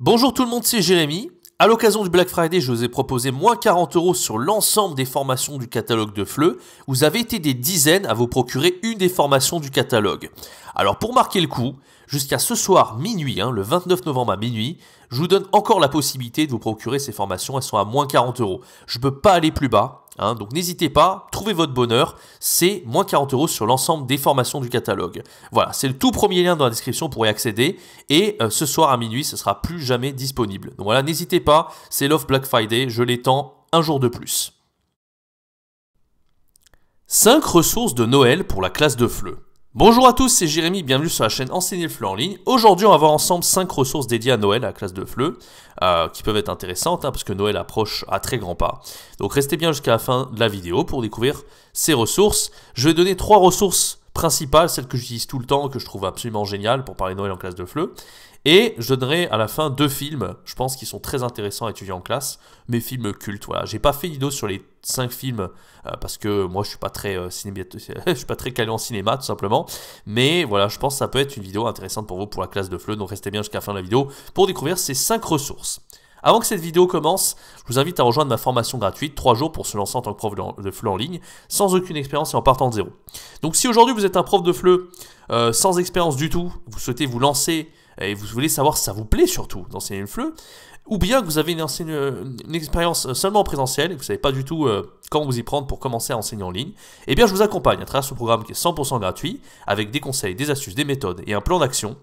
Bonjour tout le monde, c'est Jérémy. À l'occasion du Black Friday, je vous ai proposé moins 40 € sur l'ensemble des formations du catalogue de FLE. Vous avez été des dizaines à vous procurer une des formations du catalogue. Alors pour marquer le coup, jusqu'à ce soir minuit, le 29 novembre à minuit, je vous donne encore la possibilité de vous procurer ces formations. Elles sont à moins 40 €. Je ne peux pas aller plus bas. Donc n'hésitez pas, trouvez votre bonheur, c'est moins 40 € sur l'ensemble des formations du catalogue. Voilà, c'est le tout premier lien dans la description pour y accéder, et ce soir à minuit, ce sera plus jamais disponible. Donc voilà, n'hésitez pas, c'est l'offre Black Friday, je l'étends un jour de plus. 5 ressources de Noël pour la classe de FLE. Bonjour à tous, c'est Jérémy, bienvenue sur la chaîne Enseigner le FLE en ligne. Aujourd'hui, on va voir ensemble 5 ressources dédiées à Noël, à la classe de FLE, qui peuvent être intéressantes, parce que Noël approche à très grands pas. Donc restez bien jusqu'à la fin de la vidéo pour découvrir ces ressources. Je vais donner 3 ressources principales, celles que j'utilise tout le temps, que je trouve absolument géniales pour parler de Noël en classe de FLE. Et je donnerai à la fin 2 films, je pense, qui sont très intéressants à étudier en classe, mes films cultes. Voilà, j'ai pas fait de vidéo sur les 5 films parce que moi je suis pas très je suis pas très calé en cinéma tout simplement. Mais voilà, je pense que ça peut être une vidéo intéressante pour vous pour la classe de FLE. Donc restez bien jusqu'à la fin de la vidéo pour découvrir ces 5 ressources. Avant que cette vidéo commence, je vous invite à rejoindre ma formation gratuite, 3 jours pour se lancer en tant que prof de FLE en ligne, sans aucune expérience et en partant de zéro. Donc si aujourd'hui vous êtes un prof de FLE sans expérience du tout, vous souhaitez vous lancer et vous voulez savoir si ça vous plaît surtout d'enseigner le FLE, ou bien que vous avez une expérience seulement en présentiel et que vous ne savez pas du tout comment vous y prendre pour commencer à enseigner en ligne, eh bien je vous accompagne à travers ce programme qui est 100% gratuit, avec des conseils, des astuces, des méthodes et un plan d'action.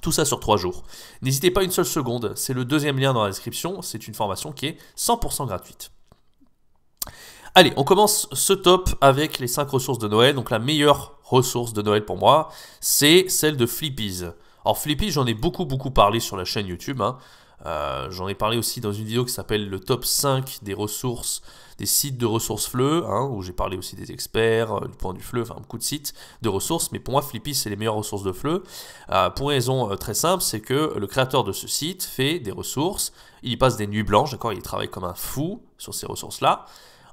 Tout ça sur 3 jours. N'hésitez pas une seule seconde, c'est le deuxième lien dans la description, c'est une formation qui est 100% gratuite. Allez, on commence ce top avec les 5 ressources de Noël. Donc la meilleure ressource de Noël pour moi, c'est celle de Flippy's. Alors Flippy's, j'en ai beaucoup parlé sur la chaîne YouTube. J'en ai parlé aussi dans une vidéo qui s'appelle le top 5 des ressources, des sites de ressources FLE, où j'ai parlé aussi des experts, du point du FLE, enfin beaucoup de sites de ressources. Mais pour moi, Flippy's, c'est les meilleures ressources de FLE. Pour une raison très simple, c'est que le créateur de ce site fait des ressources, il y passe des nuits blanches, d'accord, il travaille comme un fou sur ces ressources-là.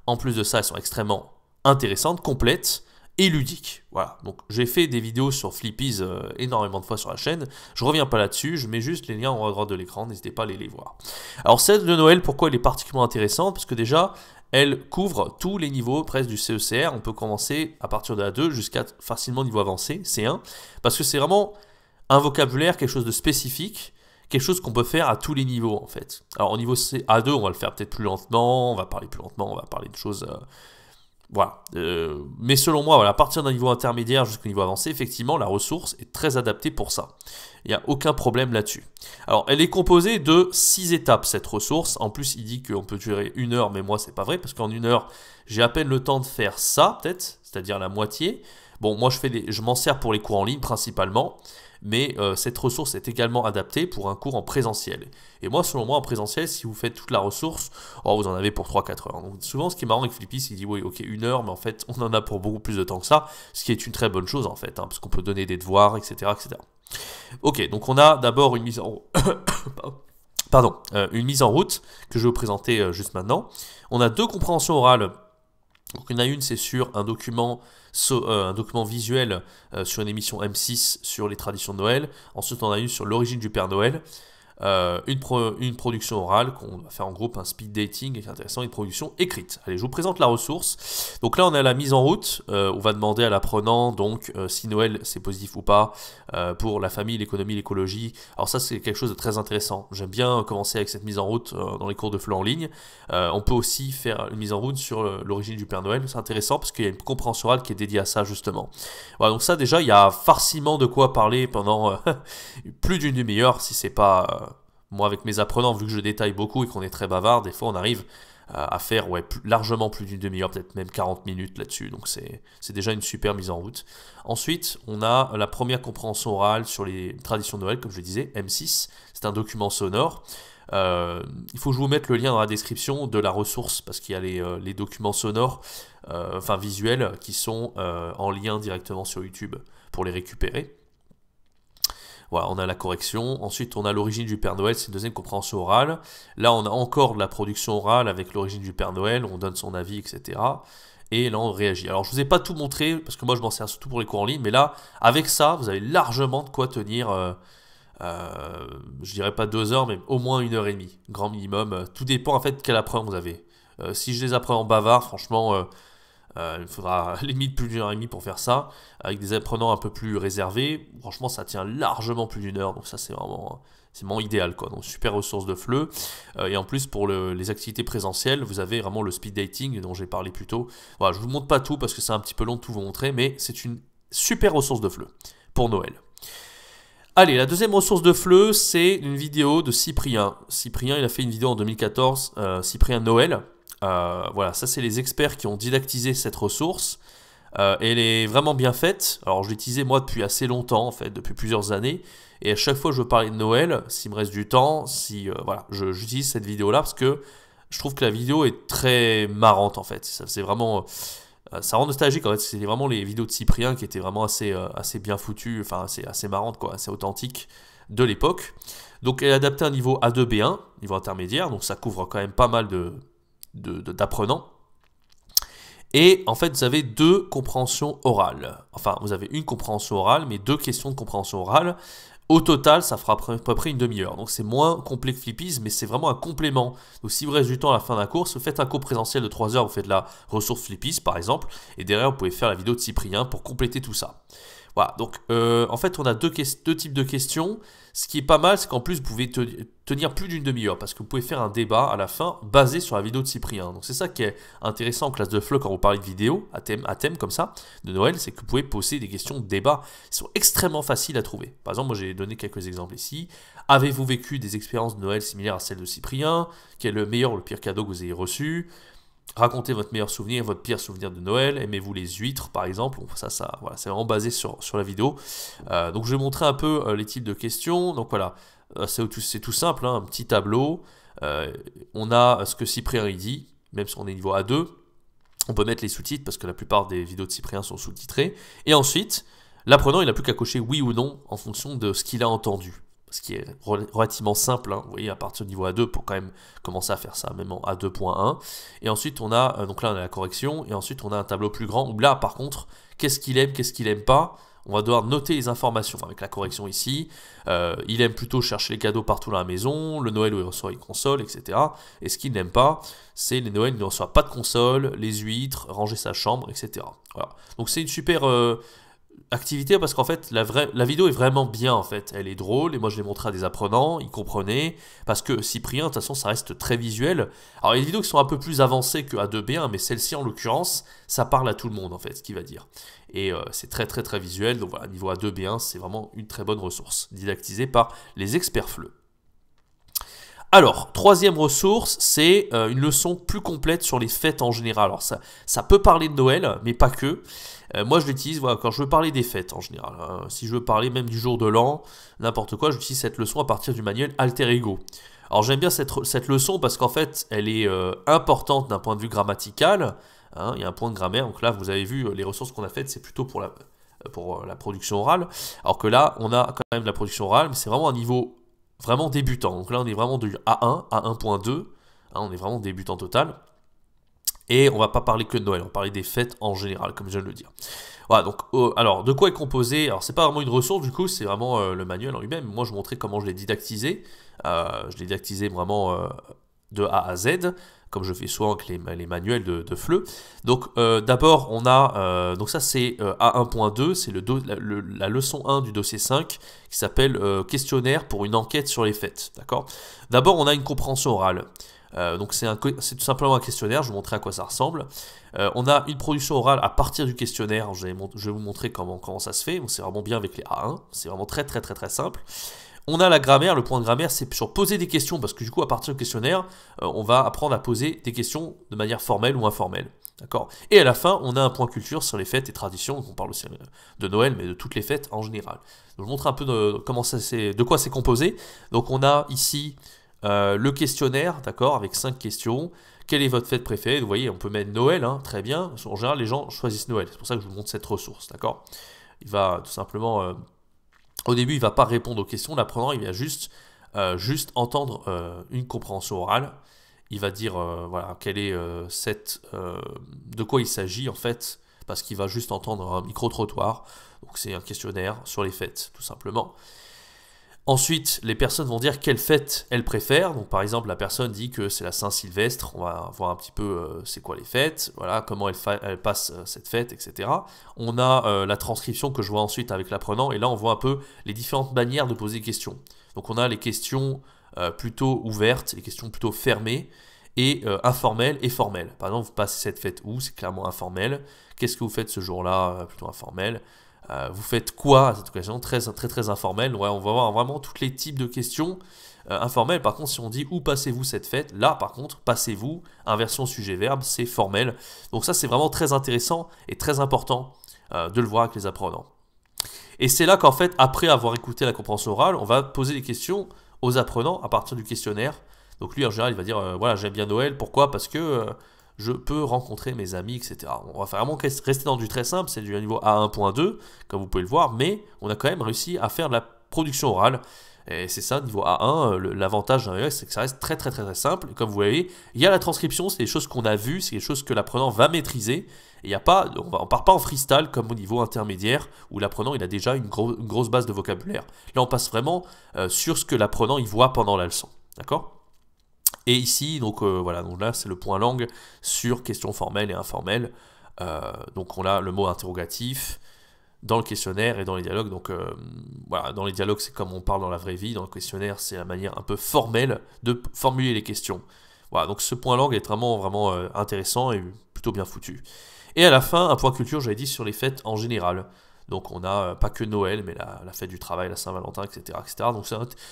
En plus de ça, elles sont extrêmement intéressantes, complètes et ludiques. Voilà, donc j'ai fait des vidéos sur Flippy's énormément de fois sur la chaîne. Je reviens pas là-dessus, je mets juste les liens en haut à droite de l'écran, n'hésitez pas à aller les voir. Alors celle de Noël, pourquoi elle est particulièrement intéressante? Parce que déjà, elle couvre tous les niveaux presque du CECR. On peut commencer à partir de A2 jusqu'à facilement niveau avancé, C1, parce que c'est vraiment un vocabulaire, quelque chose de spécifique, quelque chose qu'on peut faire à tous les niveaux en fait. Alors au niveau A2, on va le faire peut-être plus lentement, on va parler plus lentement, on va parler de choses... Voilà, mais selon moi, voilà, à partir d'un niveau intermédiaire jusqu'au niveau avancé, effectivement, la ressource est très adaptée pour ça. Il n'y a aucun problème là-dessus. Alors, elle est composée de 6 étapes, cette ressource. En plus, il dit qu'on peut durer 1 heure, mais moi, c'est pas vrai, parce qu'en 1 heure, j'ai à peine le temps de faire ça, peut-être, c'est-à-dire la moitié. Bon, moi, je m'en sers pour les cours en ligne, principalement. Mais cette ressource est également adaptée pour un cours en présentiel. Et moi, selon moi, en présentiel, si vous faites toute la ressource, vous en avez pour 3-4 heures. Donc souvent, ce qui est marrant avec Flippy's, il dit oui, ok, 1 heure, mais en fait, on en a pour beaucoup plus de temps que ça, ce qui est une très bonne chose en fait, parce qu'on peut donner des devoirs, etc. Ok, donc on a d'abord une mise en une mise en route que je vais vous présenter juste maintenant. On a 2 compréhensions orales. Donc il y en a une, c'est sur un document visuel sur une émission M6 sur les traditions de Noël. Ensuite, on a une sur l'origine du Père Noël. Une production orale qu'on va faire en groupe, un speed dating qui est intéressant, une production écrite. Allez, je vous présente la ressource. Donc là, on a la mise en route. On va demander à l'apprenant donc si Noël c'est positif ou pas pour la famille, l'économie, l'écologie. Alors ça, c'est quelque chose de très intéressant. J'aime bien commencer avec cette mise en route dans les cours de FLE en ligne. On peut aussi faire une mise en route sur l'origine du Père Noël. C'est intéressant parce qu'il y a une compréhension orale qui est dédiée à ça justement. Voilà, donc ça déjà, il y a farciment de quoi parler pendant plus d'une demi-heure si c'est pas... Moi, avec mes apprenants, vu que je détaille beaucoup et qu'on est très bavard, des fois on arrive à faire largement plus d'une demi-heure, peut-être même 40 minutes là-dessus. Donc c'est déjà une super mise en route. Ensuite, on a la première compréhension orale sur les traditions de Noël, comme je le disais, M6. C'est un document sonore. Il faut que je vous mette le lien dans la description de la ressource, parce qu'il y a les documents sonores, enfin visuels, qui sont en lien directement sur YouTube pour les récupérer. Voilà, on a la correction. Ensuite, on a l'origine du Père Noël, c'est une deuxième compréhension orale. Là, on a encore de la production orale avec l'origine du Père Noël, on donne son avis, etc. Et là, on réagit. Alors, je ne vous ai pas tout montré, parce que moi, je m'en sers surtout pour les cours en ligne, mais là, avec ça, vous avez largement de quoi tenir Je dirais pas 2 heures, mais au moins 1 h 30, grand minimum. Tout dépend en fait de quel apprenant vous avez. Si je les apprends en bavard, franchement, il faudra limite plus d'1 h 30 pour faire ça. Avec des apprenants un peu plus réservés, franchement, ça tient largement plus d'1 heure. Donc ça, c'est vraiment idéal, quoi. Donc super ressource de FLE. Et en plus, pour les activités présentielles, vous avez vraiment le speed dating dont j'ai parlé plus tôt. Voilà, je vous montre pas tout parce que c'est un petit peu long de tout vous montrer, mais c'est une super ressource de FLE pour Noël. Allez, la deuxième ressource de FLE, c'est une vidéo de Cyprien. Cyprien, il a fait une vidéo en 2014, Cyprien Noël. Voilà, ça c'est les experts qui ont didactisé cette ressource. Elle est vraiment bien faite. Alors je l'ai utilisée moi depuis assez longtemps, en fait, depuis plusieurs années. Et à chaque fois que je veux parler de Noël, s'il me reste du temps, voilà, j'utilise cette vidéo-là parce que je trouve que la vidéo est très marrante en fait. C'est vraiment, ça rend nostalgique en fait. C'est vraiment les vidéos de Cyprien qui étaient vraiment assez bien foutues, enfin assez marrantes quoi, assez authentiques de l'époque. Donc elle est adaptée à un niveau A2 B1, niveau intermédiaire, donc ça couvre quand même pas mal d'apprenants. Et en fait, vous avez 2 compréhensions orales. Enfin, vous avez une compréhension orale, mais 2 questions de compréhension orale. Au total, ça fera à peu près 1/2 heure. Donc c'est moins complet que Flippies, mais c'est vraiment un complément. Donc si vous reste du temps à la fin d'un cours, vous faites un cours présentiel de 3 heures, vous faites la ressource Flippies par exemple, et derrière vous pouvez faire la vidéo de Cyprien pour compléter tout ça. Voilà, donc en fait on a deux types de questions. Ce qui est pas mal, c'est qu'en plus vous pouvez tenir plus d'1/2 heure parce que vous pouvez faire un débat à la fin basé sur la vidéo de Cyprien. Donc c'est ça qui est intéressant en classe de FLE quand vous parlez de vidéos à thème comme ça de Noël, c'est que vous pouvez poser des questions de débat. Ils sont extrêmement faciles à trouver. Par exemple, moi j'ai donné quelques exemples ici. Avez-vous vécu des expériences de Noël similaires à celles de Cyprien? Quel est le meilleur ou le pire cadeau que vous ayez reçu? Racontez votre meilleur souvenir, votre pire souvenir de Noël. Aimez-vous les huîtres, par exemple? Voilà, c'est vraiment basé sur la vidéo. Donc, je vais montrer un peu les types de questions. Donc, voilà, c'est tout simple, hein, un petit tableau. On a ce que Cyprien il dit, même si on est niveau A2. On peut mettre les sous-titres parce que la plupart des vidéos de Cyprien sont sous-titrées. Et ensuite, l'apprenant, il n'a plus qu'à cocher oui ou non en fonction de ce qu'il a entendu. Ce qui est relativement simple, hein. Vous voyez, à partir du niveau A2, pour quand même commencer à faire ça, même en A2.1. Et ensuite, on a, donc là, on a la correction, et ensuite, on a un tableau plus grand, où là, par contre, qu'est-ce qu'il aime pas, on va devoir noter les informations avec la correction ici. Il aime plutôt chercher les cadeaux partout dans la maison, le Noël où il reçoit une console, etc. Et ce qu'il n'aime pas, c'est les Noëls où il ne reçoit pas de console, les huîtres, ranger sa chambre, etc. Voilà. Donc c'est une super activité parce qu'en fait la vidéo est vraiment bien en fait, elle est drôle et moi je l'ai montré à des apprenants, ils comprenaient parce que Cyprien de toute façon ça reste très visuel. Alors il y a des vidéos qui sont un peu plus avancées que A2B1 mais celle-ci en l'occurrence ça parle à tout le monde en fait ce qu'il va dire et c'est très visuel donc voilà niveau A2B1 c'est vraiment une très bonne ressource didactisée par les experts FLE. Alors, troisième ressource, c'est une leçon plus complète sur les fêtes en général. Alors, ça peut parler de Noël, mais pas que. Moi, je l'utilise voilà, quand je veux parler des fêtes en général. Si je veux parler même du jour de l'an, n'importe quoi, j'utilise cette leçon à partir du manuel Alter Ego. Alors, j'aime bien cette leçon parce qu'en fait, elle est importante d'un point de vue grammatical. Hein, il y a un point de grammaire. Donc là, vous avez vu, les ressources qu'on a faites, c'est plutôt pour la production orale. Alors que là, on a quand même de la production orale, mais c'est vraiment un niveau vraiment débutant. Donc là, on est vraiment du A1 à 1.2. Hein, on est vraiment débutant total. Et on va pas parler que de Noël, on va parler des fêtes en général, comme je viens de le dire. Voilà, donc, alors, de quoi est composé? Alors, c'est pas vraiment une ressource, du coup, c'est vraiment le manuel en lui-même. Moi, je vous montrais comment je l'ai didactisé. Je l'ai didactisé vraiment de A à Z, comme je fais souvent avec les manuels de FLE. Donc, d'abord, on a, donc ça, c'est A1.2, c'est la leçon 1 du dossier 5, qui s'appelle questionnaire pour une enquête sur les fêtes. D'accord? D'abord, on a une compréhension orale. Donc c'est tout simplement un questionnaire, je vais vous montrer à quoi ça ressemble. On a une production orale à partir du questionnaire, je vais vous montrer comment ça se fait, c'est vraiment bien avec les A1, c'est vraiment très simple. On a la grammaire, le point de grammaire c'est sur poser des questions, parce que du coup à partir du questionnaire, on va apprendre à poser des questions de manière formelle ou informelle. D'accord. Et à la fin, on a un point culture sur les fêtes et traditions, donc on parle aussi de Noël, mais de toutes les fêtes en général. Donc je vous montre un peu de quoi c'est composé. Donc on a ici le questionnaire, d'accord, avec 5 questions. Quelle est votre fête préférée? Vous voyez, on peut mettre Noël, hein, très bien. En général, les gens choisissent Noël. C'est pour ça que je vous montre cette ressource, d'accord. Il va tout simplement... au début, il ne va pas répondre aux questions. L'apprenant, il va juste entendre une compréhension orale. Il va dire, voilà, quelle est de quoi il s'agit, en fait, parce qu'il va juste entendre un micro-trottoir. Donc, c'est un questionnaire sur les fêtes, tout simplement. Ensuite, les personnes vont dire quelle fête elles préfèrent. Donc par exemple, la personne dit que c'est la Saint-Sylvestre. On va voir un petit peu c'est quoi les fêtes, voilà, comment elle passe cette fête, etc. On a la transcription que je vois ensuite avec l'apprenant. Et là, on voit un peu les différentes manières de poser des questions. Donc on a les questions plutôt ouvertes, les questions plutôt fermées, et informelles et formelles. Par exemple, vous passez cette fête où? C'est clairement informel. Qu'est-ce que vous faites ce jour-là? Plutôt informel. Vous faites quoi à cette occasion? Très informel. Ouais, on va voir vraiment tous les types de questions informelles. Par contre, si on dit où passez-vous cette fête, là par contre, passez-vous, inversion sujet-verbe, c'est formel. Donc ça, c'est vraiment très intéressant et très important de le voir avec les apprenants. Et c'est là qu'en fait, après avoir écouté la compréhension orale, on va poser des questions aux apprenants à partir du questionnaire. Donc lui, en général, il va dire, voilà, j'aime bien Noël. Pourquoi? Parce que je peux rencontrer mes amis, etc. On va vraiment rester dans du très simple, c'est du niveau A1.2, comme vous pouvez le voir, mais on a quand même réussi à faire de la production orale. Et c'est ça, niveau A1, l'avantage d'un ES, c'est que ça reste très simple. Et comme vous voyez, il y a la transcription, c'est des choses qu'on a vues, c'est des choses que l'apprenant va maîtriser. Et il y a pas, on ne part pas en freestyle comme au niveau intermédiaire, où l'apprenant il a déjà une grosse base de vocabulaire. Là, on passe vraiment sur ce que l'apprenant il voit pendant la leçon. D'accord ? Et ici, donc voilà, donc là c'est le point langue sur questions formelles et informelles. Donc on a le mot interrogatif dans le questionnaire et dans les dialogues. Donc voilà, dans les dialogues c'est comme on parle dans la vraie vie, dans le questionnaire c'est la manière un peu formelle de formuler les questions. Voilà, donc ce point langue est vraiment intéressant et plutôt bien foutu. Et à la fin, un point culture, j'avais dit sur les fêtes en général. Donc on a pas que Noël, mais la fête du travail, la Saint-Valentin, etc., etc. Donc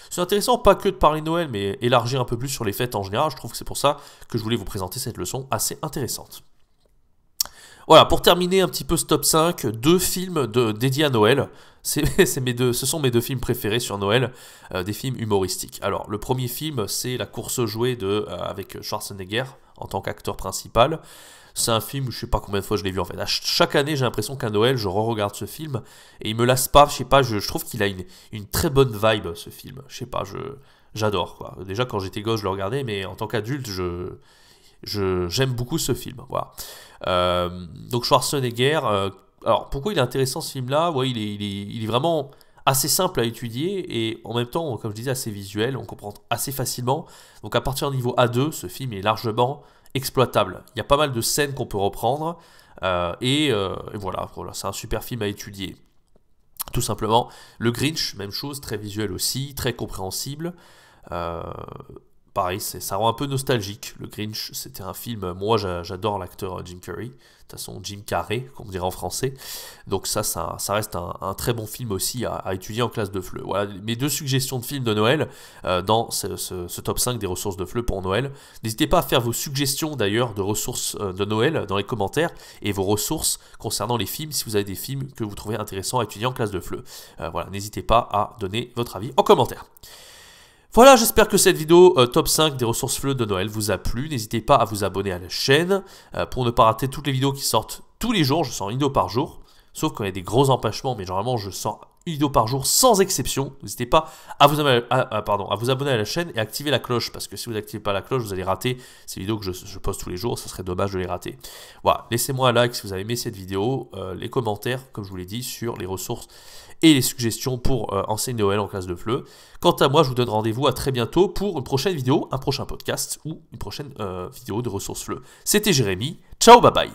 c'est intéressant, pas que de parler de Noël, mais élargir un peu plus sur les fêtes en général. Je trouve que c'est pour ça que je voulais vous présenter cette leçon assez intéressante. Voilà, pour terminer un petit peu ce top 5, 2 films dédiés à Noël. Ce sont mes 2 films préférés sur Noël, des films humoristiques. Alors, le premier film, c'est La course aux jouets avec Schwarzenegger en tant qu'acteur principal. C'est un film, je sais pas combien de fois je l'ai vu en fait. Chaque année, j'ai l'impression qu'à Noël, je re-regarde ce film et il me lasse pas. Je sais pas, je trouve qu'il a une très bonne vibe ce film. Je sais pas, j'adore quoi. Déjà quand j'étais gosse, je le regardais, mais en tant qu'adulte, j'aime beaucoup ce film. Voilà. Donc Schwarzenegger. Alors pourquoi il est intéressant ce film-là? Ouais, il est vraiment assez simple à étudier et en même temps, comme je disais, assez visuel. On comprend assez facilement. Donc à partir du niveau A2, ce film est largement exploitable. Il y a pas mal de scènes qu'on peut reprendre et voilà, c'est un super film à étudier. Tout simplement. Le Grinch, même chose, très visuel aussi, très compréhensible. Pareil, ça rend un peu nostalgique. Le Grinch, c'était un film, moi j'adore l'acteur Jim Carrey, de toute façon Jim Carrey, comme on dirait en français. Donc ça reste un très bon film aussi à étudier en classe de FLE. Voilà mes 2 suggestions de films de Noël dans ce top 5 des ressources de FLE pour Noël. N'hésitez pas à faire vos suggestions d'ailleurs de ressources de Noël dans les commentaires et vos ressources concernant les films, si vous avez des films que vous trouvez intéressants à étudier en classe de FLE. Voilà, n'hésitez pas à donner votre avis en commentaire. Voilà, j'espère que cette vidéo top 5 des ressources FLE de Noël vous a plu. N'hésitez pas à vous abonner à la chaîne pour ne pas rater toutes les vidéos qui sortent tous les jours. Je sors une vidéo par jour, sauf quand il y a des gros empêchements, mais généralement je sors une vidéo par jour sans exception. N'hésitez pas à vous abonner à la chaîne et à activer la cloche, parce que si vous n'activez pas la cloche, vous allez rater ces vidéos que je poste tous les jours. Ce serait dommage de les rater. Voilà, laissez-moi un like si vous avez aimé cette vidéo, les commentaires, comme je vous l'ai dit, sur les ressources et les suggestions pour enseigner Noël en classe de FLE. Quant à moi, je vous donne rendez-vous à très bientôt pour une prochaine vidéo, un prochain podcast ou une prochaine vidéo de ressources FLE. C'était Jérémy, ciao, bye bye.